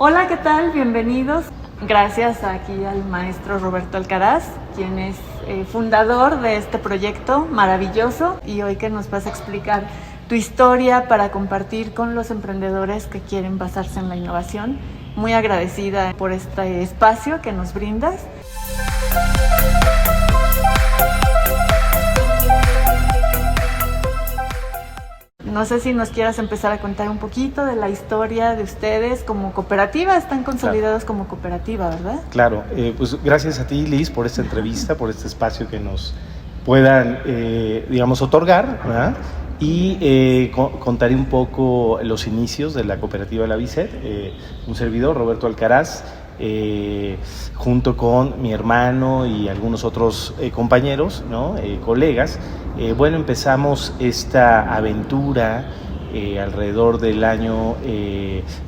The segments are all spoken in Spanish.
Hola, ¿qué tal? Bienvenidos. Gracias aquí al maestro Roberto Alcaraz, quien es fundador de este proyecto maravilloso, y hoy que nos vas a explicar tu historia para compartir con los emprendedores que quieren basarse en la innovación. Muy agradecida por este espacio que nos brindas. No sé si nos quieras empezar a contar un poquito de la historia de ustedes como cooperativa. Están consolidados como cooperativa, ¿verdad? Claro, pues gracias a ti, Liz, por esta entrevista, por este espacio que nos puedan, digamos, otorgar, ¿verdad? Y contaré un poco los inicios de la cooperativa La Vicet. Un servidor, Roberto Alcaraz, junto con mi hermano y algunos otros compañeros, ¿no? Colegas. Bueno, empezamos esta aventura alrededor del año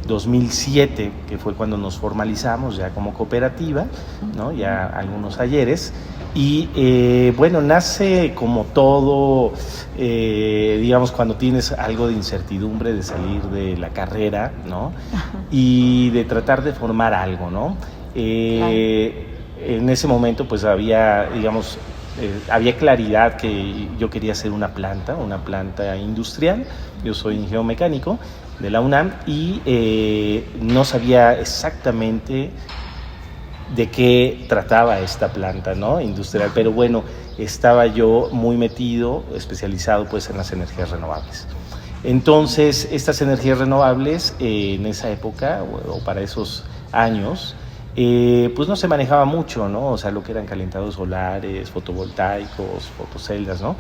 2007, que fue cuando nos formalizamos ya como cooperativa, ¿no? Ya algunos ayeres. Y bueno, nace como todo, digamos, cuando tienes algo de incertidumbre de salir de la carrera, ¿no? Y de tratar de formar algo, ¿no? En ese momento pues había, digamos, había claridad que yo quería hacer una planta industrial. Yo soy ingeniero mecánico de la UNAM y no sabía exactamente de qué trataba esta planta, ¿no? Industrial, pero bueno, estaba yo muy metido, especializado pues en las energías renovables. Entonces, estas energías renovables en esa época o para esos años, pues no se manejaba mucho, ¿no? O sea, lo que eran calentadores solares, fotovoltaicos, fotoceldas, ¿no?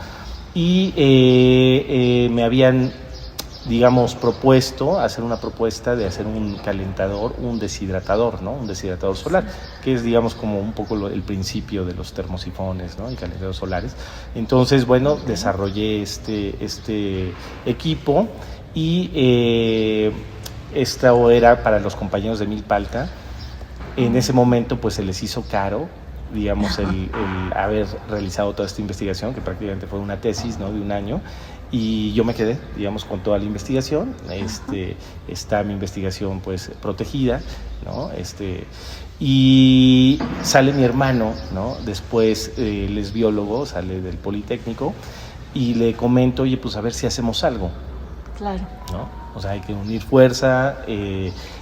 Y me habían, digamos, propuesto hacer una propuesta de hacer un calentador, un deshidratador, ¿no? Un deshidratador solar, que es, digamos, como un poco el principio de los termosifones, ¿no? Y calentadores solares. Entonces, bueno, desarrollé este equipo y esto era para los compañeros de Milpalta. En ese momento pues se les hizo caro, digamos, el haber realizado toda esta investigación, que prácticamente fue una tesis, ¿no? De un año, y yo me quedé, digamos, con toda la investigación. Está mi investigación pues protegida, ¿no? Y sale mi hermano, ¿no? Después él es biólogo, sale del Politécnico, y le comento, oye, pues a ver si hacemos algo. Claro. ¿No? O sea, hay que unir fuerza,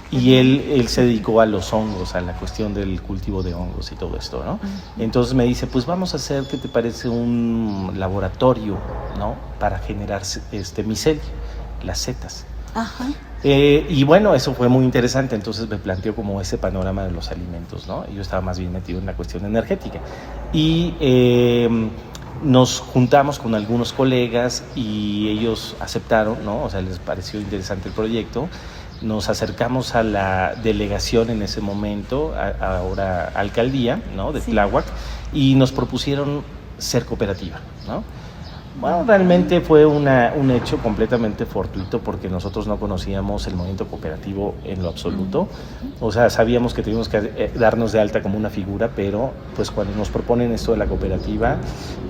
y él se dedicó a los hongos, a la cuestión del cultivo de hongos y todo esto, ¿no? Entonces me dice, pues vamos a hacer, ¿qué te parece? Un laboratorio, ¿no? Para generar micelio, las setas. Ajá. Y bueno, eso fue muy interesante. Entonces me planteó como ese panorama de los alimentos, ¿no? Yo estaba más bien metido en la cuestión energética. Y nos juntamos con algunos colegas y ellos aceptaron, ¿no? O sea, les pareció interesante el proyecto. Nos acercamos a la delegación en ese momento, ahora alcaldía, ¿no? De Tláhuac, y nos propusieron ser cooperativa, ¿no? Bueno, realmente fue un hecho completamente fortuito, porque nosotros no conocíamos el movimiento cooperativo en lo absoluto. O sea, sabíamos que teníamos que darnos de alta como una figura, pero pues cuando nos proponen esto de la cooperativa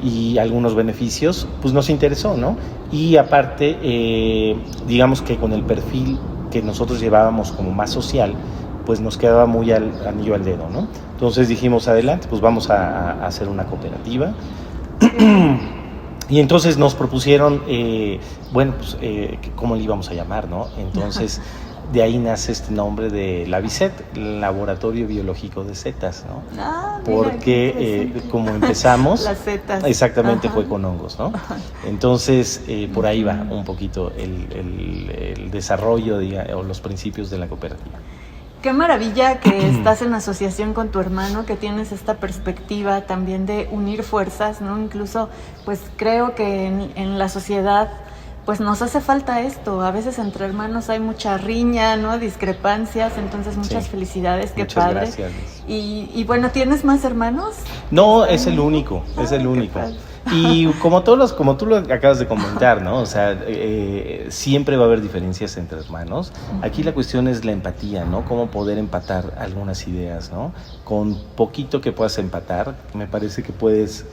y algunos beneficios, pues nos interesó, ¿no? Y aparte, digamos que con el perfil que nosotros llevábamos como más social, pues nos quedaba muy anillo al dedo, ¿no? Entonces dijimos, adelante, pues vamos a hacer una cooperativa. Y entonces nos propusieron, bueno, pues, ¿cómo le íbamos a llamar, no? Entonces, de ahí nace este nombre de La Vicet, Laboratorio Biológico de Setas, ¿no? Ah, mira, porque como empezamos, las setas. exactamente, fue con hongos, ¿no? Entonces, por ahí va un poquito el desarrollo, o los principios de la cooperativa. Qué maravilla que estás en asociación con tu hermano, que tienes esta perspectiva también de unir fuerzas, ¿no? Incluso, pues creo que en la sociedad, pues nos hace falta esto. A veces entre hermanos hay mucha riña, ¿no? Discrepancias, entonces muchas felicidades, qué muchas padre. Gracias. Y bueno, ¿tienes más hermanos? No, es el único, es el único. Y como tú lo acabas de comentar, ¿no? O sea, siempre va a haber diferencias entre hermanos. Aquí la cuestión es la empatía, ¿no? Cómo poder empatar algunas ideas, ¿no? Con poquito que puedas empatar, me parece que puedes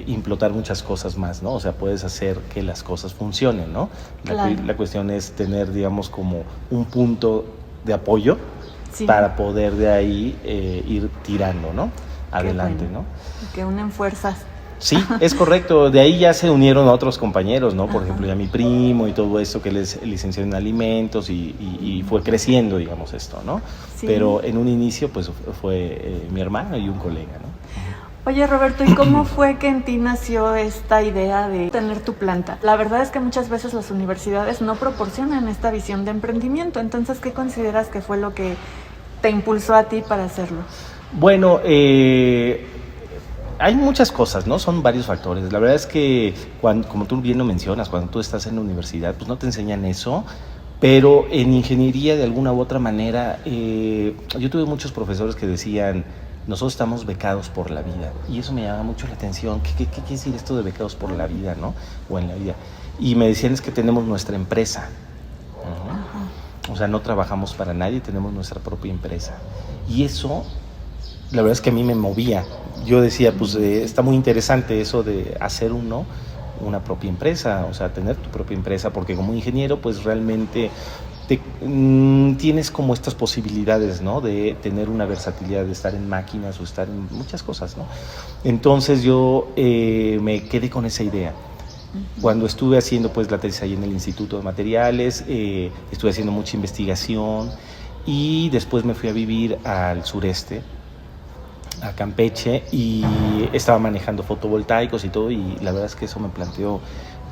implotar muchas cosas más, ¿no? O sea, puedes hacer que las cosas funcionen, ¿no? Claro. La cuestión es tener, digamos, como un punto de apoyo Sí. para poder de ahí ir tirando, ¿no? Adelante, bueno. ¿no? Que unen fuerzas. Sí, es correcto. De ahí ya se unieron otros compañeros, ¿no? Por ejemplo, ya mi primo y todo esto que él es licenciado en alimentos y fue creciendo, digamos, esto, ¿no? Sí. Pero en un inicio, pues, fue mi hermano y un colega, ¿no? Oye, Roberto, ¿y cómo fue que en ti nació esta idea de tener tu planta? La verdad es que muchas veces las universidades no proporcionan esta visión de emprendimiento. Entonces, ¿qué consideras que fue lo que te impulsó a ti para hacerlo? Bueno, hay muchas cosas, ¿no? Son varios factores. La verdad es que, como tú bien lo mencionas, cuando tú estás en la universidad, pues no te enseñan eso, pero en ingeniería, de alguna u otra manera, yo tuve muchos profesores que decían, nosotros estamos becados por la vida, y eso me llama mucho la atención. ¿Qué quiere decir esto de becados por la vida, no? O en la vida. Y me decían, es que tenemos nuestra empresa. O sea, no trabajamos para nadie, tenemos nuestra propia empresa. Y eso, la verdad es que a mí me movía. Yo decía, pues está muy interesante eso de hacer una propia empresa, o sea, tener tu propia empresa, porque como ingeniero, pues realmente tienes como estas posibilidades, ¿no? De tener una versatilidad, de estar en máquinas o estar en muchas cosas, ¿no? Entonces yo me quedé con esa idea. Cuando estuve haciendo pues la tesis ahí en el Instituto de Materiales, estuve haciendo mucha investigación y después me fui a vivir al sureste, a Campeche, y estaba manejando fotovoltaicos y todo, y la verdad es que eso me planteó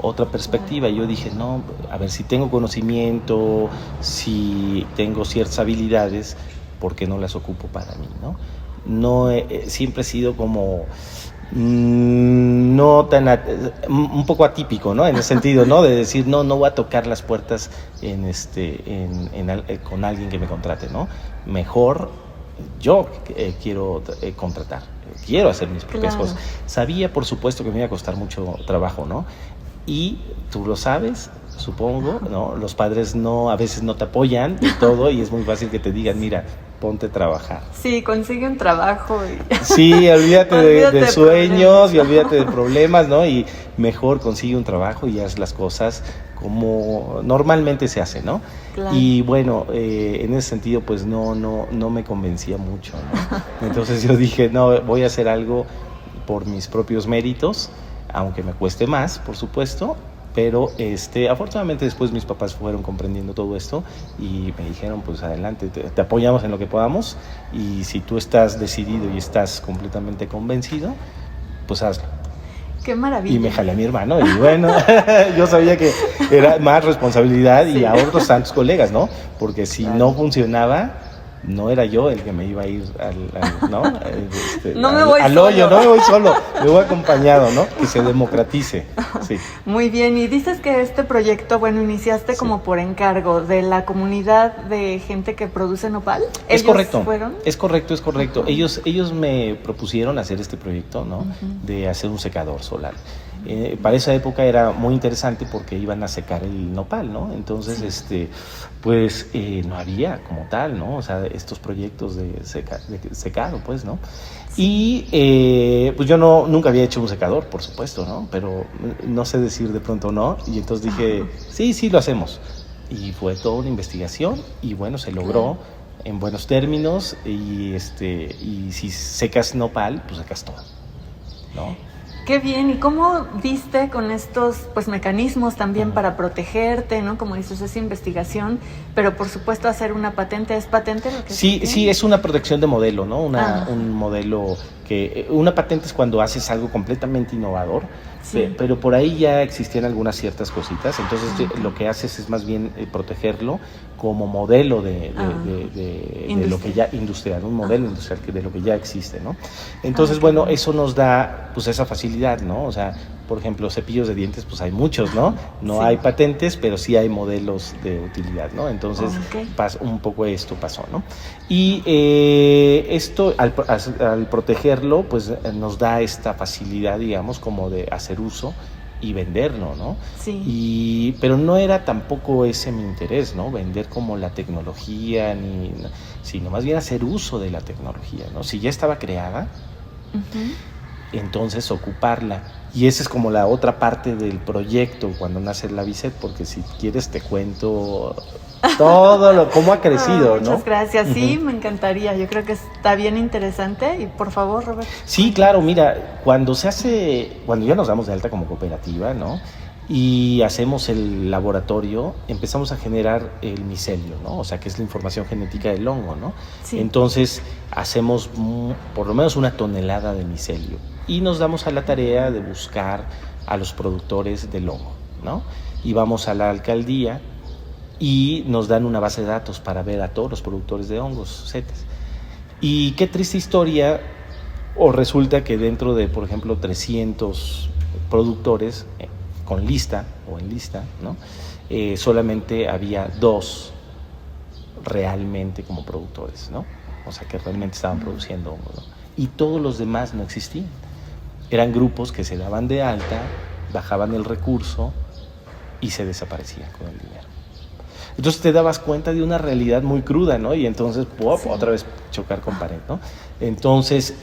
otra perspectiva. Yo dije, no, a ver, si tengo conocimiento, si tengo ciertas habilidades, ¿por qué no las ocupo para mí, no? No, siempre he sido como no tan un poco atípico, ¿no? En el sentido, ¿no? De decir, no voy a tocar las puertas con alguien que me contrate, ¿no? Mejor yo quiero contratar, quiero hacer mis propias cosas. Sabía, por supuesto, que me iba a costar mucho trabajo, ¿no? Y tú lo sabes, supongo, ¿no? Los padres a veces no te apoyan y todo, y es muy fácil que te digan, mira, ponte a trabajar. Sí, consigue un trabajo. Sí, olvídate de sueños y olvídate de problemas, ¿no? Y mejor consigue un trabajo y haz las cosas como normalmente se hace, ¿no? Claro. Y bueno, en ese sentido, pues no me convencía mucho, ¿no? Entonces yo dije, no, voy a hacer algo por mis propios méritos, aunque me cueste más, por supuesto. Pero afortunadamente después mis papás fueron comprendiendo todo esto y me dijeron, pues adelante, te apoyamos en lo que podamos, y si tú estás decidido y estás completamente convencido, pues hazlo. ¡Qué maravilla! Y me jalé a mi hermano, y bueno, yo sabía que era más responsabilidad, sí, y a otros tantos colegas, ¿no? Porque si no funcionaba, no era yo el que me iba a ir al hoyo, no me voy solo, me voy acompañado, ¿no? Que se democratice. Sí. Muy bien, y dices que este proyecto, bueno, iniciaste como por encargo de la comunidad de gente que produce nopal. Es correcto. ¿Fueron? Es correcto. Ellos me propusieron hacer este proyecto, ¿no? De hacer un secador solar. Para esa época era muy interesante porque iban a secar el nopal, ¿no? Entonces, pues no había como tal, ¿no? O sea, estos proyectos de secado, pues, ¿no? Sí. Y pues yo nunca había hecho un secador, por supuesto, ¿no? Pero no sé decir de pronto no, y entonces dije, sí, lo hacemos. Y fue toda una investigación y bueno, se logró en buenos términos, y si secas nopal, pues secas todo, ¿no? Qué bien, ¿y cómo viste con estos pues mecanismos también para protegerte, ¿no? Como dices, es investigación, pero por supuesto hacer una patente, ¿es patente lo que sí, es una protección de modelo, ¿no? Un modelo una patente es cuando haces algo completamente innovador, sí, pero por ahí ya existían algunas ciertas cositas, entonces lo que haces es más bien protegerlo como modelo de lo que ya industrial, un modelo industrial de lo que ya existe, ¿no? Entonces, bueno, eso nos da pues esa facilidad, ¿no? O sea, por ejemplo, cepillos de dientes, pues hay muchos, ¿no? No hay patentes, pero sí hay modelos de utilidad, ¿no? Entonces, un poco esto pasó, ¿no? Y esto, al protegerlo, pues nos da esta facilidad, digamos, como de hacer uso y venderlo, ¿no? Sí. Pero no era tampoco ese mi interés, ¿no? Vender como la tecnología, sino más bien hacer uso de la tecnología, ¿no? Si ya estaba creada, entonces ocuparla. Y esa es como la otra parte del proyecto cuando nace la Vicet, porque si quieres te cuento cómo ha crecido, ¿no? Muchas gracias, sí, me encantaría, yo creo que está bien interesante y por favor, Robert. Sí, claro, mira, cuando ya nos damos de alta como cooperativa, ¿no? Y hacemos el laboratorio, empezamos a generar el micelio, ¿no? O sea, que es la información genética del hongo, ¿no? Sí. Entonces, hacemos por lo menos 1 tonelada de micelio y nos damos a la tarea de buscar a los productores del hongo, ¿no? Y vamos a la alcaldía y nos dan una base de datos para ver a todos los productores de hongos, setas. Y qué triste historia, o resulta que dentro de, por ejemplo, 300 productores con lista o en lista, ¿no? Solamente había 2 realmente como productores, ¿no? O sea, que realmente estaban produciendo hongo, ¿no? Y todos los demás no existían. Eran grupos que se daban de alta, bajaban el recurso y se desaparecían con el dinero. Entonces te dabas cuenta de una realidad muy cruda, ¿no? Y entonces, ¡pop!, otra vez chocar con pared, ¿no? Entonces,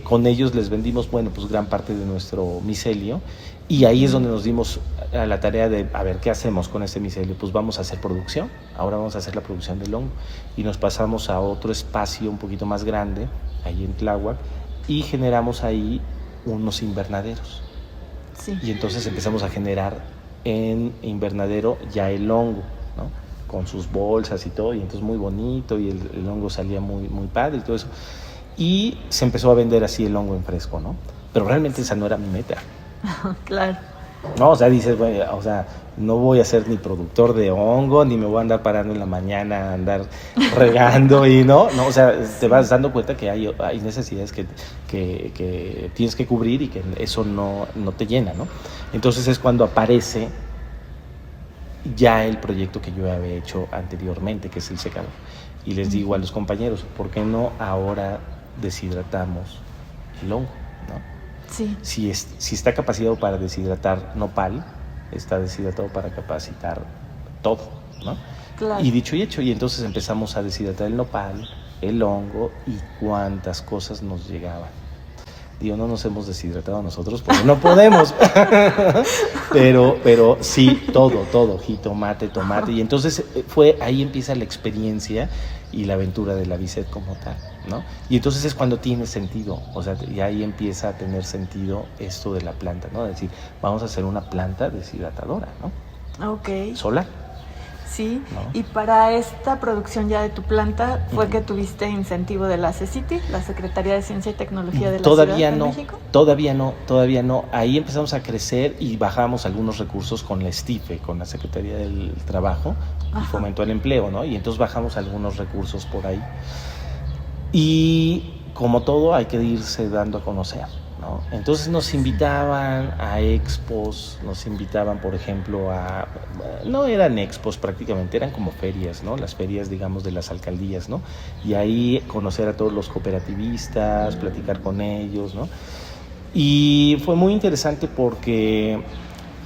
con ellos les vendimos, bueno, pues gran parte de nuestro micelio, y ahí es donde nos dimos a la tarea de, a ver, ¿qué hacemos con este micelio? Pues vamos a hacer producción, ahora vamos a hacer la producción del hongo, y nos pasamos a otro espacio un poquito más grande, ahí en Tláhuac, y generamos ahí unos invernaderos. Sí. Y entonces empezamos a generar en invernadero ya el hongo, ¿no? Con sus bolsas y todo, y entonces muy bonito, y el hongo salía muy, muy padre y todo eso. Y se empezó a vender así el hongo en fresco, ¿no? Pero realmente esa no era mi meta. Claro. No, o sea, dices, bueno, o sea, no voy a ser ni productor de hongo, ni me voy a andar parando en la mañana a andar regando y no, o sea, te vas dando cuenta que hay necesidades que tienes que cubrir y que eso no te llena, ¿no? Entonces es cuando aparece ya el proyecto que yo había hecho anteriormente, que es el secador. Y les digo a los compañeros, ¿por qué no ahora deshidratamos el hongo, ¿no? Sí. Si está capacitado para deshidratar nopal, está deshidratado para capacitar todo, ¿no? Claro. Y dicho y hecho, y entonces empezamos a deshidratar el nopal, el hongo y cuántas cosas nos llegaban. Digo, no nos hemos deshidratado nosotros porque no podemos, pero sí, todo, jitomate, tomate, y entonces ahí empieza la experiencia y la aventura de la Vicet como tal, ¿no? Y entonces es cuando tiene sentido, o sea, y ahí empieza a tener sentido esto de la planta, ¿no? Es decir, vamos a hacer una planta deshidratadora, ¿no? Ok. Solar. Sí, ¿no? Y para esta producción ya de tu planta, ¿fue que tuviste incentivo de la CECITI, la Secretaría de Ciencia y Tecnología de la Ciudad de México? Todavía no. Ahí empezamos a crecer y bajamos algunos recursos con la STIFE, con la Secretaría del Trabajo y Fomento al Empleo, ¿no? Y entonces bajamos algunos recursos por ahí. Y como todo, hay que irse dando a conocer, ¿no? Entonces nos invitaban a expos, nos invitaban, por ejemplo, no eran expos prácticamente, eran como ferias, ¿no? Las ferias, digamos, de las alcaldías, ¿no? Y ahí conocer a todos los cooperativistas, platicar con ellos, ¿no? Y fue muy interesante porque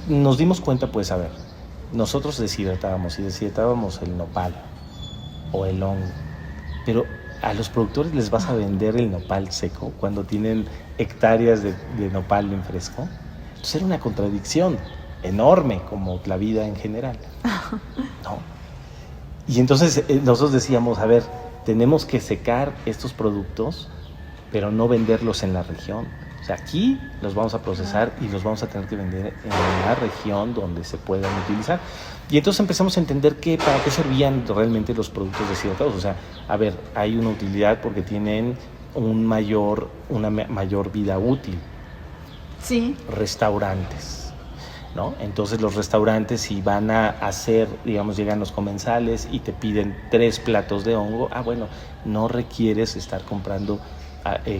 nos dimos cuenta, pues, a ver, nosotros deshidratábamos el nopal o el hongo, pero a los productores les vas a vender el nopal seco cuando tienen hectáreas de nopal en fresco. Entonces era una contradicción enorme, como la vida en general, ¿no? Y entonces nosotros decíamos, a ver, tenemos que secar estos productos, pero no venderlos en la región. O sea, aquí los vamos a procesar y los vamos a tener que vender en la región donde se puedan utilizar. Y entonces empezamos a entender para qué servían realmente los productos deshidratados. O sea, a ver, hay una utilidad porque tienen una mayor vida útil. Sí. Restaurantes, ¿no? Entonces los restaurantes, si van a hacer, digamos, llegan los comensales y te piden 3 platos de hongo, bueno, no requieres estar comprando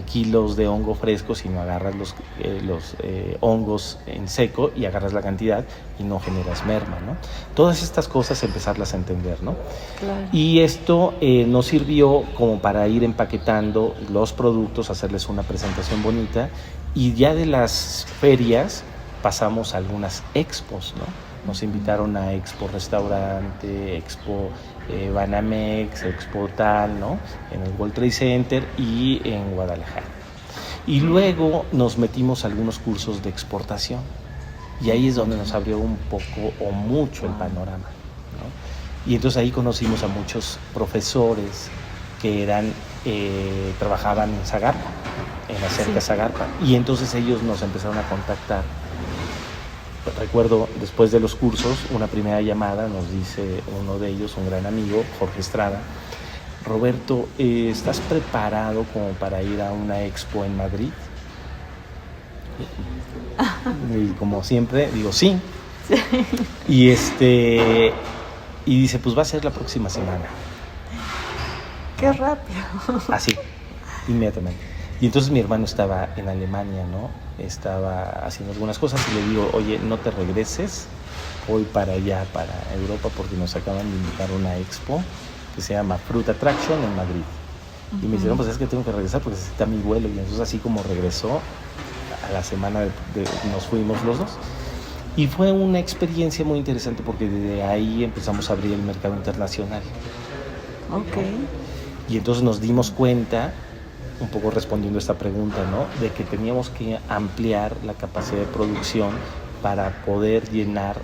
kilos de hongo fresco, sino agarras los hongos en seco y agarras la cantidad y no generas merma, ¿no? Todas estas cosas empezarlas a entender, ¿no? Claro. Y esto nos sirvió como para ir empaquetando los productos, hacerles una presentación bonita, y ya de las ferias pasamos a algunas expos, ¿no? Nos invitaron a Expo Restaurante, Expo Banamex, Expo tal, ¿no? En el World Trade Center y en Guadalajara. Y luego nos metimos a algunos cursos de exportación. Y ahí es donde nos abrió un poco o mucho el panorama, ¿no? Y entonces ahí conocimos a muchos profesores que trabajaban en Zagarpa, en la cerca Zagarpa. Y entonces ellos nos empezaron a contactar. Recuerdo, después de los cursos, una primera llamada, nos dice uno de ellos, un gran amigo, Jorge Estrada: Roberto, ¿estás preparado como para ir a una expo en Madrid? Y como siempre, digo sí. Y y dice, pues va a ser la próxima semana. ¡Qué rápido! Así, inmediatamente. Y entonces mi hermano estaba en Alemania, ¿no? Estaba haciendo algunas cosas y le digo, oye, no te regreses, voy para allá, para Europa, porque nos acaban de invitar a una expo que se llama Fruit Attraction en Madrid. Y me dice, no, pues es que tengo que regresar porque está mi vuelo. Y entonces así como regresó, a la semana nos fuimos los dos. Y fue una experiencia muy interesante porque desde ahí empezamos a abrir el mercado internacional. Ok. Y entonces nos dimos cuenta, un poco respondiendo a esta pregunta, ¿no?, de que teníamos que ampliar la capacidad de producción para poder llenar,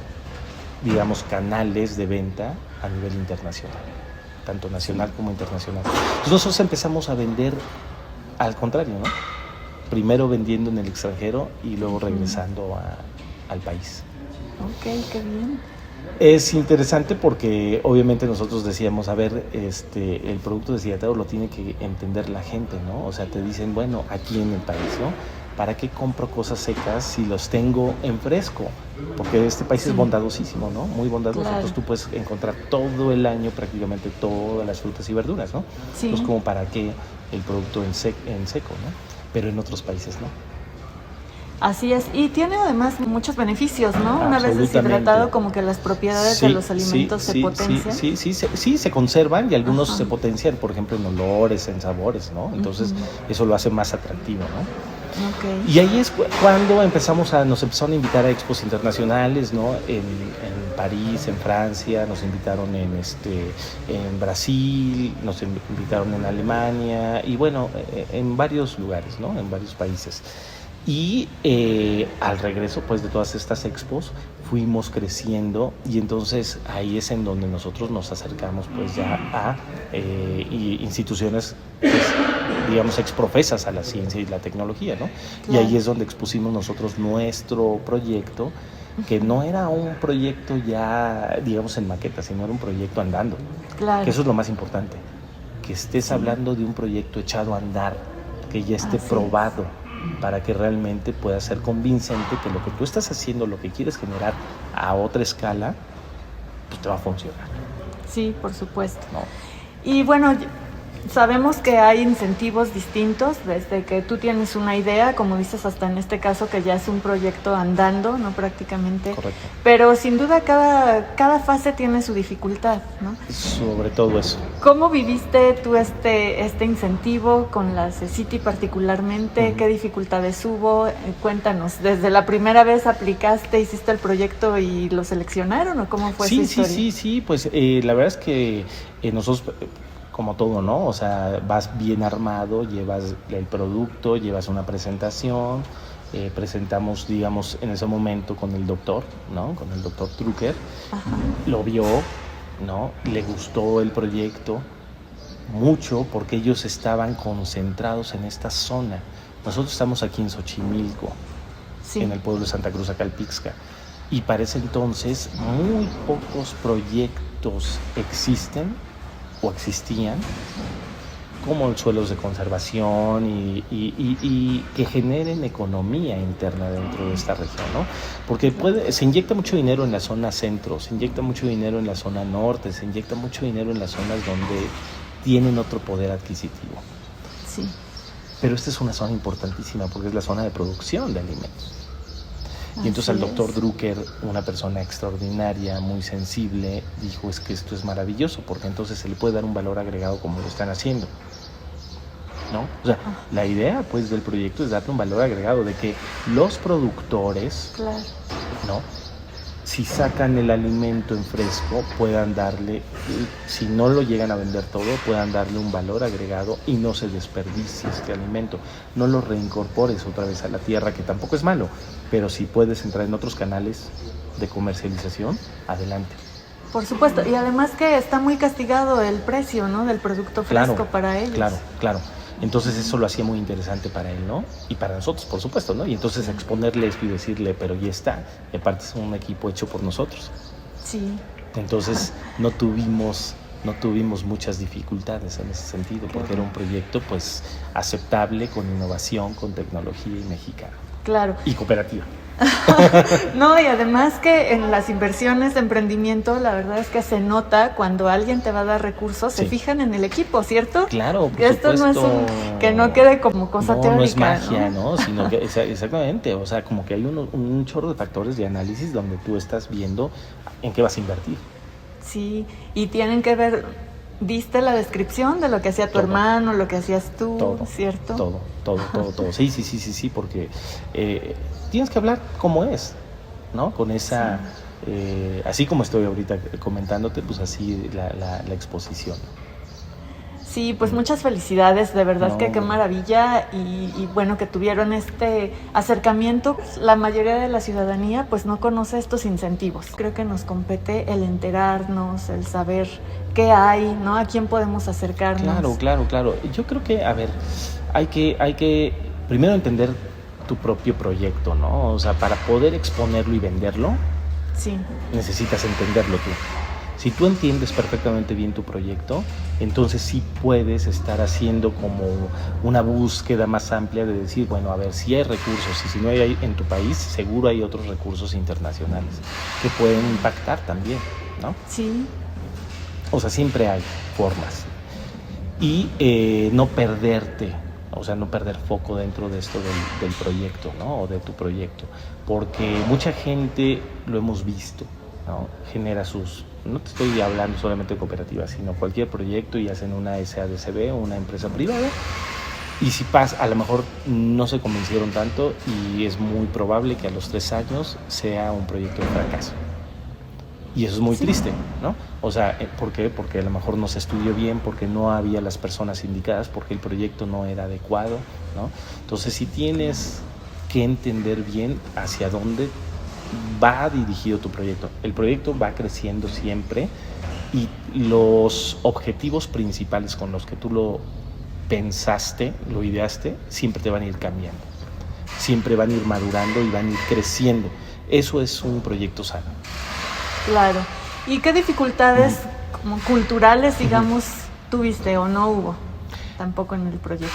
digamos, canales de venta a nivel internacional, tanto nacional como internacional. Entonces nosotros empezamos a vender al contrario, ¿no? Primero vendiendo en el extranjero y luego regresando al país. Ok, qué bien. Es interesante porque obviamente nosotros decíamos, a ver, el producto deshidratado lo tiene que entender la gente, ¿no? O sea, te dicen, bueno, aquí en el país, ¿no? ¿Para qué compro cosas secas si los tengo en fresco? Porque este país es bondadosísimo, ¿no? Muy bondadoso. Claro. Entonces tú puedes encontrar todo el año prácticamente todas las frutas y verduras, ¿no? Sí. Entonces, como para qué el producto en seco, ¿no? Pero en otros países no. Así es, y tiene además muchos beneficios, ¿no? Una vez deshidratado, como que las propiedades de los alimentos se potencian. Sí, se conservan y algunos se potencian, por ejemplo, en olores, en sabores, ¿no? Entonces, eso lo hace más atractivo, ¿no? Okay. Y ahí es cuando nos empezaron a invitar a expos internacionales, ¿no? En París, en Francia, nos invitaron en Brasil, nos invitaron en Alemania y bueno, en varios lugares, ¿no? En varios países. Y al regreso pues de todas estas expos fuimos creciendo y entonces ahí es en donde nosotros nos acercamos pues ya a instituciones pues, digamos exprofesas a la ciencia y la tecnología, ¿no? Claro. Y ahí es donde expusimos nosotros nuestro proyecto, que no era un proyecto ya digamos en maqueta, sino era un proyecto andando. Claro. Que eso es lo más importante, que estés hablando de un proyecto echado a andar, que ya esté probado, para que realmente pueda ser convincente que lo que tú estás haciendo, lo que quieres generar a otra escala, pues te va a funcionar. Sí, por supuesto. ¿No? Y bueno, sabemos que hay incentivos distintos, desde que tú tienes una idea, como dices, hasta en este caso que ya es un proyecto andando, ¿no? Prácticamente. Correcto. Pero sin duda cada fase tiene su dificultad, ¿no? Sobre todo eso. ¿Cómo viviste tú este incentivo con la CECITI particularmente? ¿Qué dificultades hubo? Cuéntanos, ¿desde la primera vez aplicaste, hiciste el proyecto y lo seleccionaron o cómo fue esa historia? Sí, pues la verdad es que nosotros... como todo, ¿no? O sea, vas bien armado, llevas el producto, llevas una presentación, presentamos, digamos, en ese momento con el doctor, ¿no? Con el doctor Drucker. Ajá. Lo vio, ¿no? Le gustó el proyecto mucho porque ellos estaban concentrados en esta zona. Nosotros estamos aquí en Xochimilco, en el pueblo de Santa Cruz, Acalpixca. Y para ese entonces muy pocos proyectos existen o existían como suelos de conservación y que generen economía interna dentro de esta región, ¿no? Porque se inyecta mucho dinero en la zona centro, se inyecta mucho dinero en la zona norte, se inyecta mucho dinero en las zonas donde tienen otro poder adquisitivo. Sí. Pero esta es una zona importantísima porque es la zona de producción de alimentos. Y entonces el doctor Drucker, una persona extraordinaria, muy sensible, dijo, es que esto es maravilloso, porque entonces se le puede dar un valor agregado como lo están haciendo, ¿no? O sea, la idea, pues, del proyecto es darle un valor agregado, de que los productores, claro, ¿no?, si sacan el alimento en fresco, puedan darle, si no lo llegan a vender todo, puedan darle un valor agregado y no se desperdicie este alimento. No lo reincorpores otra vez a la tierra, que tampoco es malo, pero si puedes entrar en otros canales de comercialización, adelante. Por supuesto, y además que está muy castigado el precio, ¿no?, del producto fresco para ellos. Claro. Entonces eso lo hacía muy interesante para él, ¿no? Y para nosotros, por supuesto, ¿no? Y entonces exponerle esto y decirle, pero ya está. Y aparte es un equipo hecho por nosotros. Sí. Entonces no tuvimos muchas dificultades en ese sentido, porque era un proyecto pues aceptable, con innovación, con tecnología y mexicana. Claro. Y cooperativa. No, y además que en las inversiones de emprendimiento, la verdad es que se nota cuando alguien te va a dar recursos, se fijan en el equipo, ¿cierto? Claro, por esto supuesto. No es que no quede como cosa teórica. No es magia, ¿no? Sino que exactamente, o sea, como que hay un chorro de factores de análisis donde tú estás viendo en qué vas a invertir. Sí, y tienen que ver, ¿viste la descripción de lo que hacía tu hermano, lo que hacías tú, cierto? Todo. Sí, porque tienes que hablar como es, ¿no? Con esa, así como estoy ahorita comentándote, pues así la exposición. Sí, pues muchas felicidades, de verdad que qué maravilla y bueno, que tuvieron este acercamiento. La mayoría de la ciudadanía pues no conoce estos incentivos. Creo que nos compete el enterarnos, el saber qué hay, ¿no? A quién podemos acercarnos. Claro. Yo creo que, a ver, hay que primero entender tu propio proyecto, ¿no? O sea, para poder exponerlo y venderlo, necesitas entenderlo tú. Si tú entiendes perfectamente bien tu proyecto, entonces sí puedes estar haciendo como una búsqueda más amplia de decir, bueno, a ver, si hay recursos y si no hay en tu país, seguro hay otros recursos internacionales que pueden impactar también, ¿no? Sí. O sea, siempre hay formas. Y no perderte, o sea, no perder foco dentro de esto del proyecto, ¿no? O de tu proyecto. Porque mucha gente, lo hemos visto, ¿no? Genera no te estoy hablando solamente de cooperativas, sino cualquier proyecto y hacen una SADCB o una empresa privada. Y si pasa, a lo mejor no se convencieron tanto y es muy probable que a los 3 años sea un proyecto de fracaso. Y eso es muy triste, ¿no? O sea, ¿por qué? Porque a lo mejor no se estudió bien, porque no había las personas indicadas, porque el proyecto no era adecuado, ¿no? Entonces, sí tienes que entender bien hacia dónde va dirigido tu proyecto. El proyecto va creciendo siempre y los objetivos principales con los que tú lo pensaste, lo ideaste, siempre te van a ir cambiando. Siempre van a ir madurando y van a ir creciendo. Eso es un proyecto sano. Claro. ¿Y qué dificultades como culturales, digamos, tuviste o no hubo tampoco en el proyecto?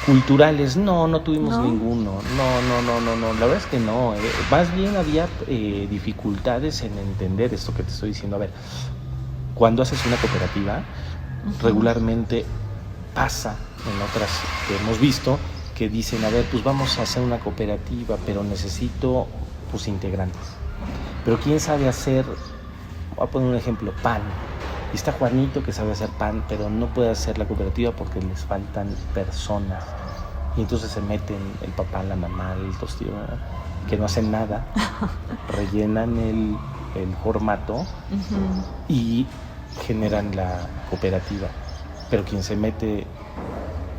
Culturales, no tuvimos ninguno, no, la verdad es que no, más bien había dificultades en entender esto que te estoy diciendo. A ver, cuando haces una cooperativa, regularmente pasa en otras que hemos visto, que dicen, a ver, pues vamos a hacer una cooperativa, pero necesito pues integrantes. Pero ¿quién sabe hacer, voy a poner un ejemplo, pan? Y está Juanito que sabe hacer pan, pero no puede hacer la cooperativa porque les faltan personas. Y entonces se meten el papá, la mamá, los tíos, que no hacen nada, rellenan el formato y generan la cooperativa. Pero quien se mete,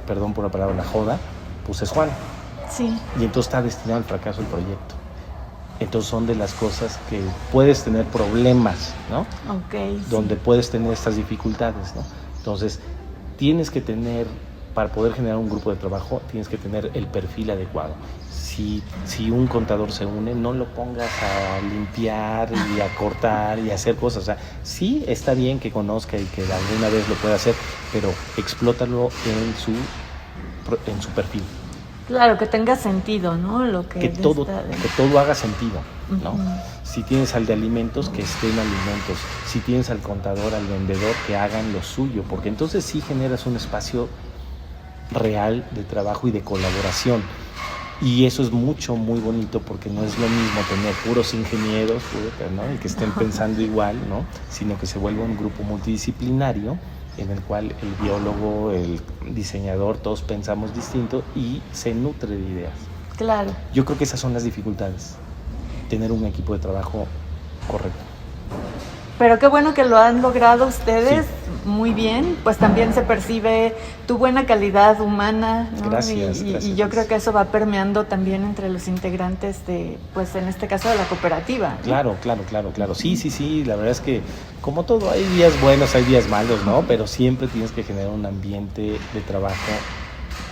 perdón por la palabra, la joda, pues es Juan. Sí. Y entonces está destinado al fracaso el proyecto. Entonces son de las cosas que puedes tener problemas, ¿no? Donde puedes tener estas dificultades, ¿no? Entonces tienes que tener, para poder generar un grupo de trabajo, tienes que tener el perfil adecuado. Si un contador se une, no lo pongas a limpiar y a cortar y a hacer cosas. O sea, sí está bien que conozca y que alguna vez lo pueda hacer, pero explótalo en su perfil. Claro, que tenga sentido, ¿no? Que todo haga sentido, ¿no? Si tienes al de alimentos, que estén alimentos. Si tienes al contador, al vendedor, que hagan lo suyo, porque entonces sí generas un espacio real de trabajo y de colaboración. Y eso es muy bonito, porque no es lo mismo tener puros ingenieros, ¿no? Y que estén pensando igual, ¿no? Sino que se vuelva un grupo multidisciplinario en el cual el biólogo, el diseñador, todos pensamos distinto y se nutre de ideas. Claro. Yo creo que esas son las dificultades. Tener un equipo de trabajo Correcto. Pero qué bueno que lo han logrado ustedes, muy bien, pues también se percibe tu buena calidad humana, ¿no? Gracias. Y yo creo que eso va permeando también entre los integrantes de, pues en este caso de la cooperativa, ¿no? Claro. Sí, la verdad es que como todo, hay días buenos, hay días malos, ¿no? Pero siempre tienes que generar un ambiente de trabajo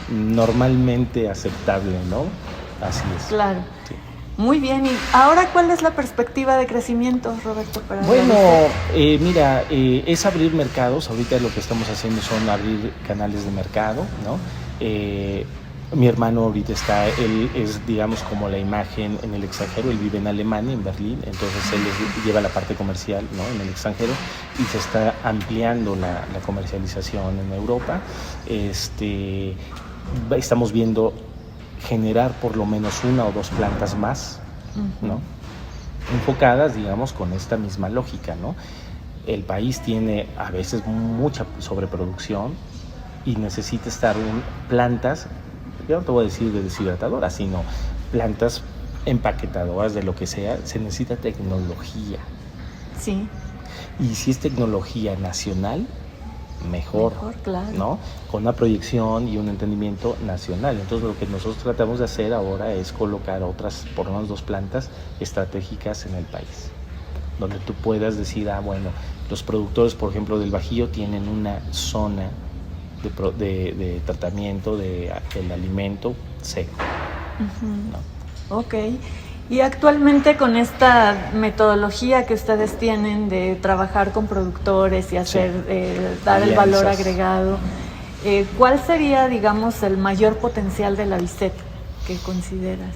normalmente aceptable, ¿no? Así es. Claro. Sí. Muy bien, y ahora, ¿cuál es la perspectiva de crecimiento, Roberto? Bueno, mira, es abrir mercados. Ahorita lo que estamos haciendo son abrir canales de mercado, ¿no? Mi hermano ahorita él es, digamos, como la imagen en el extranjero. Él vive en Alemania, en Berlín, entonces él lleva la parte comercial, ¿no? En el extranjero, y se está ampliando la comercialización en Europa. Estamos viendo generar por lo menos 1 o 2 plantas más, ¿no? Enfocadas, digamos, con esta misma lógica, ¿no? El país tiene a veces mucha sobreproducción y necesita estar en plantas, yo no te voy a decir de deshidratadoras, sino plantas empaquetadoras de lo que sea. Se necesita tecnología. Sí. Y si es tecnología nacional, mejor, claro, ¿no? Con una proyección y un entendimiento nacional. Entonces lo que nosotros tratamos de hacer ahora es colocar otras, por lo menos 2 plantas estratégicas en el país, donde tú puedas decir, bueno, los productores, por ejemplo, del Bajío tienen una zona de tratamiento del alimento seco, ¿no? Ok. Y actualmente con esta metodología que ustedes tienen de trabajar con productores y hacer, dar alianzas, el valor agregado, ¿cuál sería, digamos, el mayor potencial de la Bisset que consideras?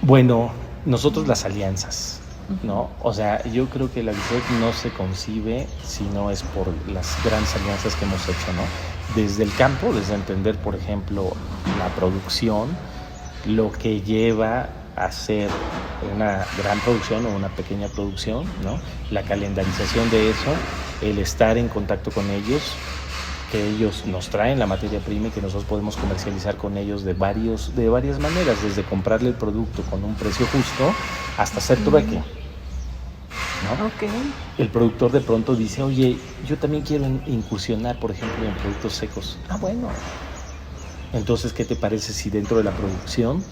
Bueno, nosotros las alianzas, ¿no? O sea, yo creo que la Bisset no se concibe si no es por las grandes alianzas que hemos hecho, ¿no? Desde el campo, desde entender, por ejemplo, la producción, lo que lleva hacer una gran producción o una pequeña producción, ¿no? La calendarización de eso, el estar en contacto con ellos, que ellos nos traen la materia prima y que nosotros podemos comercializar con ellos de varias maneras, desde comprarle el producto con un precio justo hasta hacer trueque, ¿no? Okay. El productor de pronto dice, oye, yo también quiero incursionar, por ejemplo, en productos secos. Bueno. Entonces, ¿qué te parece si dentro de la producción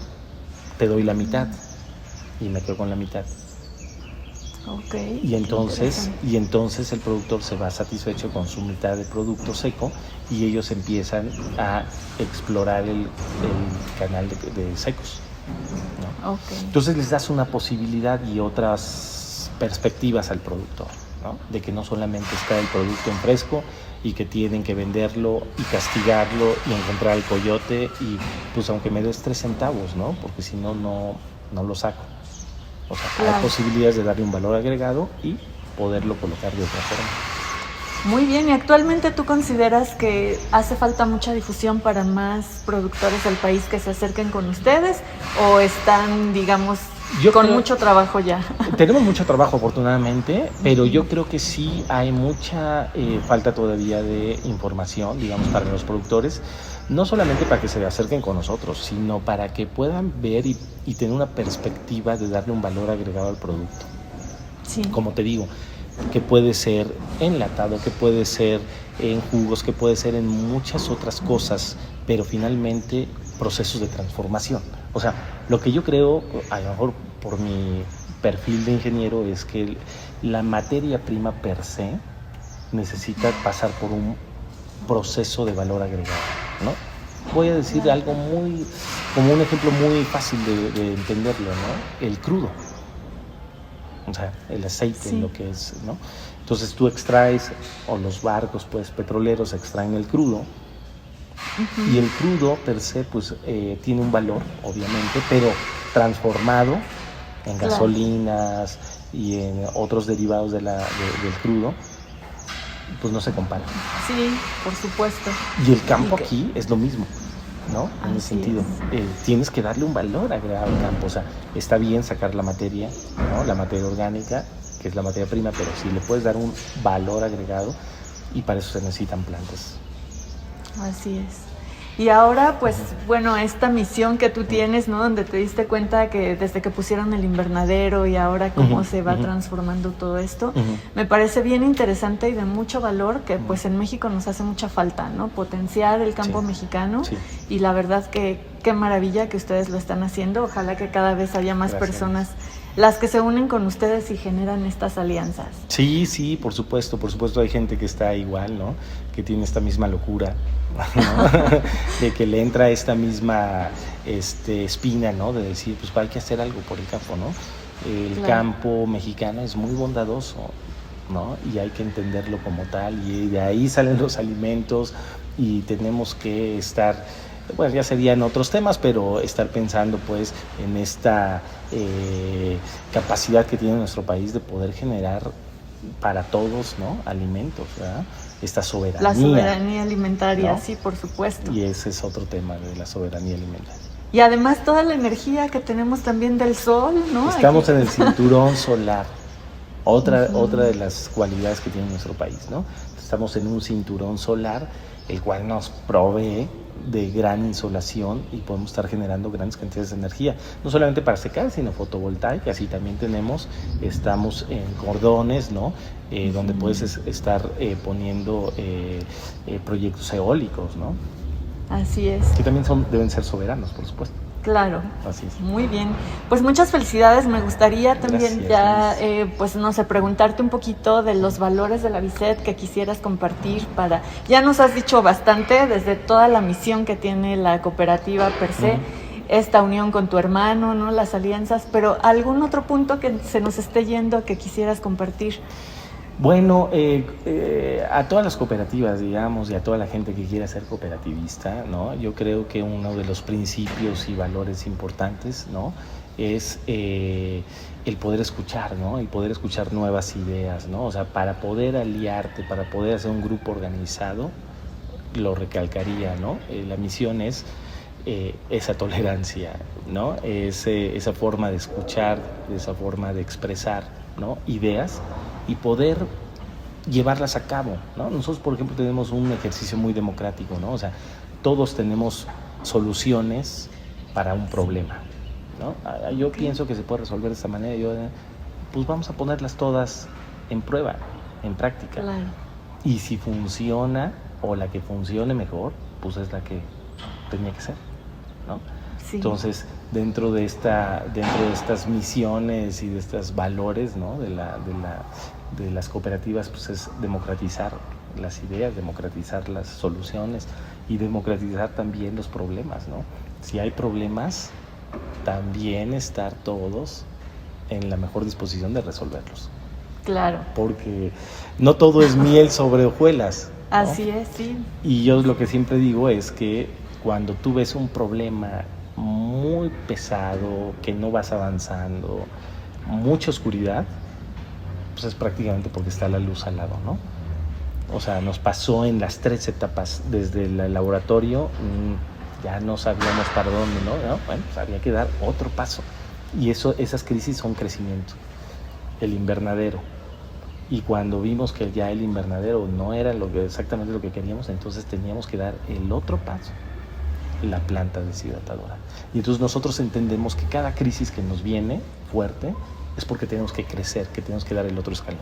te doy la mitad y me quedo con la mitad? Okay. Y entonces el productor se va satisfecho con su mitad de producto seco y ellos empiezan a explorar el canal de secos, ¿no? Okay. Entonces les das una posibilidad y otras perspectivas al productor, ¿no? De que no solamente está el producto en fresco y que tienen que venderlo y castigarlo y encontrar el coyote y pues aunque me des 3 centavos, ¿no? Porque si no, no lo saco. O sea, claro, hay posibilidades de darle un valor agregado y poderlo colocar de otra forma. Muy bien, ¿y actualmente tú consideras que hace falta mucha difusión para más productores del país que se acerquen con ustedes o están, digamos, con mucho trabajo ya? Tenemos mucho trabajo afortunadamente, pero yo creo que sí hay mucha falta todavía de información, digamos, para los productores, no solamente para que se acerquen con nosotros, sino para que puedan ver y tener una perspectiva de darle un valor agregado al producto. Sí. Como te digo, que puede ser enlatado, que puede ser en jugos, que puede ser en muchas otras cosas, pero finalmente procesos de transformación. O sea, lo que yo creo, a lo mejor por mi perfil de ingeniero, es que la materia prima per se necesita pasar por un proceso de valor agregado, ¿no? Voy a decir algo como un ejemplo muy fácil de entenderlo, ¿no? El crudo. O sea, el aceite, sí, lo que es, ¿no? Entonces tú extraes, o los barcos, pues, petroleros extraen el crudo, y el crudo per se, pues, tiene un valor, obviamente, pero transformado en gasolinas y en otros derivados del crudo, pues no se compara. Sí, por supuesto. Y el campo aquí es lo mismo, ¿no? En ese sentido, tienes que darle un valor agregado al campo. O sea, está bien sacar la materia, ¿no? La materia orgánica, que es la materia prima, pero sí le puedes dar un valor agregado y para eso se necesitan plantas. Así es. Y ahora, pues, bueno, esta misión que tú tienes, ¿no? Donde te diste cuenta que desde que pusieron el invernadero y ahora cómo se va transformando todo esto, me parece bien interesante y de mucho valor que, pues, en México nos hace mucha falta, ¿no? Potenciar el campo mexicano y la verdad que qué maravilla que ustedes lo están haciendo. Ojalá que cada vez haya más personas las que se unen con ustedes y generan estas alianzas. Sí, por supuesto hay gente que está igual, ¿no? Que tiene esta misma locura, ¿no? De que le entra esta misma espina, ¿no? De decir, pues hay que hacer algo por el campo, ¿no? El campo mexicano es muy bondadoso, ¿no? Y hay que entenderlo como tal, y de ahí salen los alimentos y tenemos que estar, bueno, ya serían otros temas, pero estar pensando pues en esta capacidad que tiene nuestro país de poder generar para todos, ¿no? Alimentos, ¿verdad? Esta soberanía. La soberanía alimentaria, ¿no? Sí, por supuesto. Y ese es otro tema de la soberanía alimentaria. Y además toda la energía que tenemos también del sol, ¿no? Estamos en el cinturón solar, otra de las cualidades que tiene nuestro país, ¿no? Estamos en un cinturón solar, el cual nos provee de gran insolación y podemos estar generando grandes cantidades de energía, no solamente para secar, sino fotovoltaica. Así también estamos en cordones, ¿no? Donde puedes estar poniendo proyectos eólicos, ¿no? Así es. Que también deben ser soberanos, por supuesto. Claro. Así es. Muy bien. Pues muchas felicidades. Me gustaría también pues no sé, preguntarte un poquito de los valores de la BICET que quisieras compartir para... Ya nos has dicho bastante desde toda la misión que tiene la cooperativa per se, esta unión con tu hermano, ¿no? Las alianzas, pero ¿algún otro punto que se nos esté yendo que quisieras compartir? Bueno, a todas las cooperativas, digamos, y a toda la gente que quiera ser cooperativista, ¿no? Yo creo que uno de los principios y valores importantes, ¿no? Es el poder escuchar, ¿no? El poder escuchar nuevas ideas, ¿no? O sea, para poder aliarte, para poder hacer un grupo organizado, lo recalcaría, ¿no? La misión es esa tolerancia, ¿no? Esa forma de escuchar, esa forma de expresar, ¿no? Ideas y poder llevarlas a cabo, ¿no? Nosotros, por ejemplo, tenemos un ejercicio muy democrático, ¿no? O sea, todos tenemos soluciones para un problema, ¿no? Yo pienso que se puede resolver de esta manera, pues vamos a ponerlas todas en prueba, en práctica. Claro. Y si funciona, o la que funcione mejor, pues es la que tenía que ser, ¿no? Sí. Entonces, dentro de estas misiones y de estos valores, ¿no? de las cooperativas, pues es democratizar las ideas, democratizar las soluciones y democratizar también los problemas, ¿no? Si hay problemas, también estar todos en la mejor disposición de resolverlos. Claro. Porque no todo es miel sobre hojuelas, ¿no? Así es, sí. Y yo lo que siempre digo es que cuando tú ves un problema muy pesado, que no vas avanzando, mucha oscuridad, pues es prácticamente porque está la luz al lado, ¿no? O sea, nos pasó en las 3 etapas, desde el laboratorio, ya no sabíamos para dónde, ¿no? Bueno, pues había que dar otro paso. Y esas crisis son crecimiento. El invernadero. Y cuando vimos que ya el invernadero no era exactamente lo que queríamos, entonces teníamos que dar el otro paso, la planta deshidratadora. Y entonces nosotros entendemos que cada crisis que nos viene fuerte es porque tenemos que crecer, que tenemos que dar el otro escalón.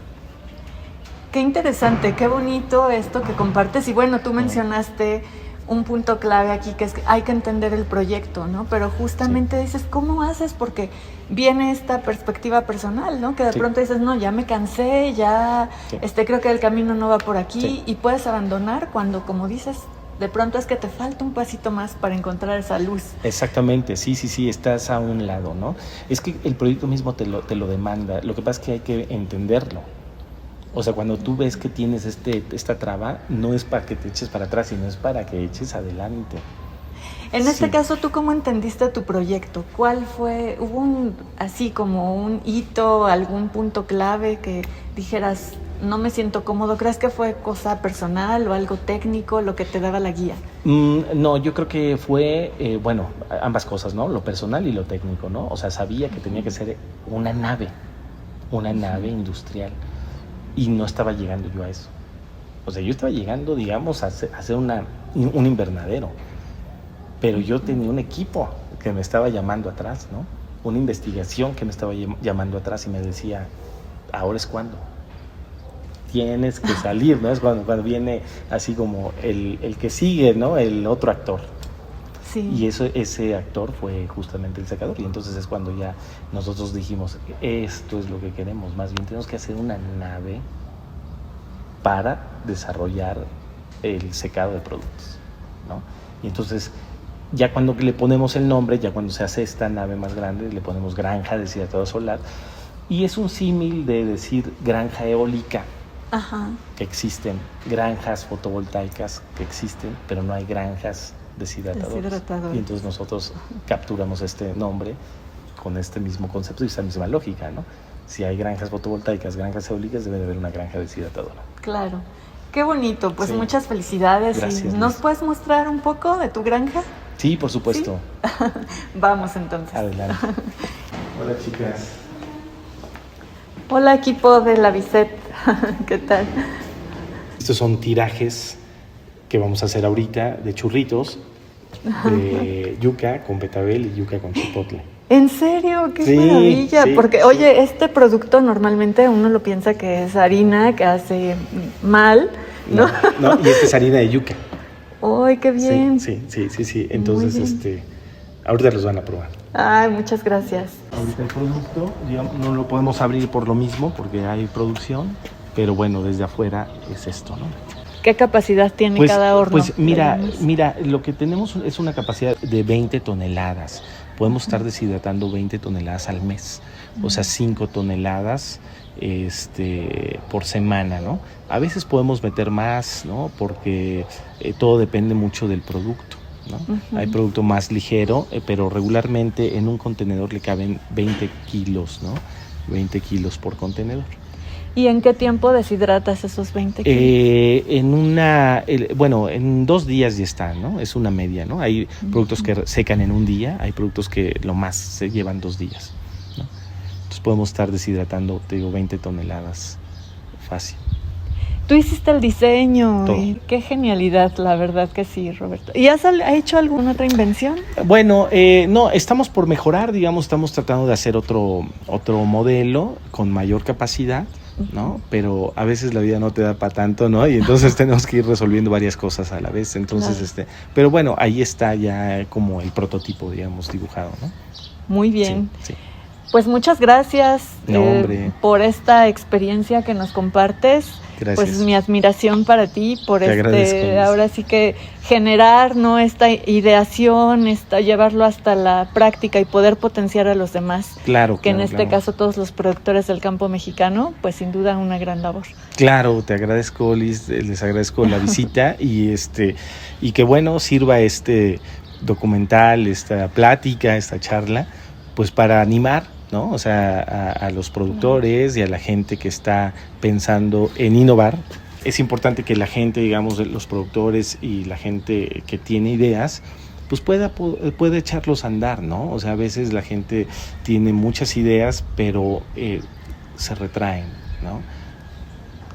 Qué interesante, qué bonito esto que compartes. Y bueno, tú mencionaste un punto clave aquí, que es que hay que entender el proyecto, ¿no? Pero justamente dices, ¿cómo haces? Porque viene esta perspectiva personal, ¿no? Que de pronto dices, no, ya me cansé, ya creo que el camino no va por aquí, y puedes abandonar cuando, como dices, de pronto es que te falta un pasito más para encontrar esa luz. Exactamente, sí, estás a un lado, ¿no? Es que el proyecto mismo te lo demanda. Lo que pasa es que hay que entenderlo. O sea, cuando tú ves que tienes esta traba, no es para que te eches para atrás, sino es para que eches adelante. En este caso, ¿tú cómo entendiste tu proyecto? ¿Cuál fue? ¿Hubo así como un hito, algún punto clave que dijeras, no me siento cómodo? ¿Crees que fue cosa personal o algo técnico lo que te daba la guía? No, yo creo que fue, ambas cosas, ¿no? Lo personal y lo técnico, ¿no? O sea, sabía que tenía que ser una nave industrial. Y no estaba llegando yo a eso. O sea, yo estaba llegando, digamos, a hacer un invernadero. pero yo tenía un equipo que me estaba llamando atrás, ¿no? Una investigación que me estaba llamando atrás y me decía, ahora es cuando tienes que salir, ¿no? Es cuando viene así como el que sigue, ¿no? El otro actor. Sí. Y ese actor fue justamente el secador. Y entonces es cuando ya nosotros dijimos, esto es lo que queremos. Más bien tenemos que hacer una nave para desarrollar el secado de productos, ¿no? Y entonces ya cuando le ponemos el nombre, ya cuando se hace esta nave más grande, le ponemos granja deshidratador solar. Y es un símil de decir granja eólica. Ajá. Que existen, granjas fotovoltaicas que existen, pero no hay granjas deshidratadores. Y entonces nosotros capturamos este nombre con este mismo concepto y esta misma lógica, ¿no? Si hay granjas fotovoltaicas, granjas eólicas, debe de haber una granja deshidratadora. Claro. Qué bonito, pues sí. Muchas felicidades. Gracias, ¿Nos puedes mostrar un poco de tu granja? Sí, por supuesto. ¿Sí? Vamos entonces. Adelante. Hola, chicas. Hola, equipo de la Vicet. ¿Qué tal? Estos son tirajes que vamos a hacer ahorita de churritos de yuca con betabel y yuca con chipotle. ¿En serio? ¡Qué sí, maravilla! Sí, porque, oye, este producto normalmente uno lo piensa que es harina, que hace mal, ¿no? No, y esta es harina de yuca. ¡Ay, qué bien! Sí. Entonces, ahorita los van a probar. Ay, muchas gracias. Ahorita el producto, digamos, no lo podemos abrir por lo mismo, porque hay producción, pero bueno, desde afuera es esto, ¿no? ¿Qué capacidad tiene cada horno? Pues mira, lo que tenemos es una capacidad de 20 toneladas. Podemos estar deshidratando 20 toneladas al mes, o sea, 5 toneladas por semana, ¿no? A veces podemos meter más, ¿no? Porque todo depende mucho del producto, ¿no? Hay producto más ligero, pero regularmente en un contenedor le caben 20 kilos, ¿no? 20 kilos por contenedor. ¿Y en qué tiempo deshidratas esos 20 kilos? En 2 días ya están, ¿no? Es una media, ¿no? Hay productos que secan en un día, hay productos que lo más se llevan 2 días, ¿no? Entonces podemos estar deshidratando, te digo, 20 toneladas fácil. Tú hiciste el diseño, qué genialidad, la verdad que sí, Roberto. ¿Y has hecho alguna otra invención? Bueno, no, estamos por mejorar, digamos, estamos tratando de hacer otro modelo con mayor capacidad, ¿no? Pero a veces la vida no te da para tanto, ¿no? Y entonces tenemos que ir resolviendo varias cosas a la vez. Entonces, claro. Pero bueno, ahí está ya como el prototipo, digamos, dibujado, ¿no? Muy bien. Sí. Pues muchas gracias por esta experiencia que nos compartes. Gracias. Pues mi admiración para ti por agradezco, ahora sí que generar, ¿no? Esta ideación, llevarlo hasta la práctica y poder potenciar a los demás. Claro. Que en este caso todos los productores del campo mexicano, pues sin duda una gran labor. Claro, te agradezco, Liz, les agradezco la visita y que bueno, sirva este documental, esta plática, esta charla, pues para animar, ¿no? O sea, a los productores y a la gente que está pensando en innovar. Es importante que la gente, digamos, los productores y la gente que tiene ideas, pues puede echarlos a andar, ¿no? O sea, a veces la gente tiene muchas ideas, pero se retraen, ¿no?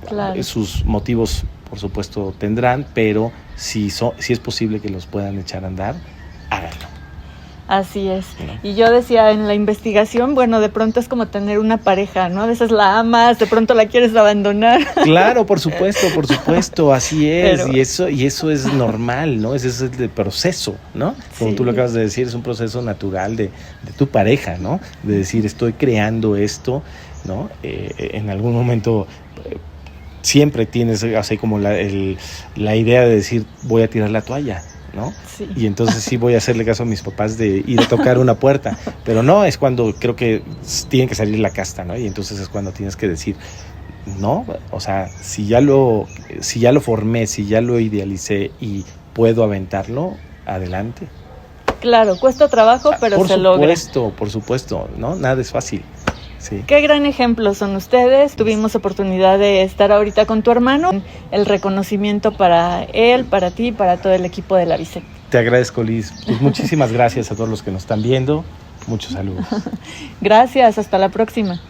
Claro. Sus motivos, por supuesto, tendrán, pero si es posible que los puedan echar a andar, háganlo. Así es. Y yo decía en la investigación, bueno, de pronto es como tener una pareja, ¿no? A veces la amas, de pronto la quieres abandonar. Claro, por supuesto, así es. Pero... Y eso es normal, ¿no? Ese es el proceso, ¿no? Como sí. Tú lo acabas de decir, es un proceso natural de tu pareja, ¿no? De decir, estoy creando esto, ¿no? En algún momento siempre tienes así como la idea de decir, voy a tirar la toalla, ¿no? Sí. Y entonces sí voy a hacerle caso a mis papás de ir a tocar una puerta, pero no, es cuando creo que tiene que salir la casta, ¿no? Y entonces es cuando tienes que decir, no, o sea, si ya lo formé, si ya lo idealicé y puedo aventarlo, adelante. Claro, cuesta trabajo, pero se logra. Por supuesto, ¿no? Nada es fácil. Sí. Qué gran ejemplo son ustedes. Tuvimos oportunidad de estar ahorita con tu hermano. El reconocimiento para él, para ti, para todo el equipo de la Vicet. Te agradezco, Liz. Pues muchísimas gracias a todos los que nos están viendo. Muchos saludos. Gracias, hasta la próxima.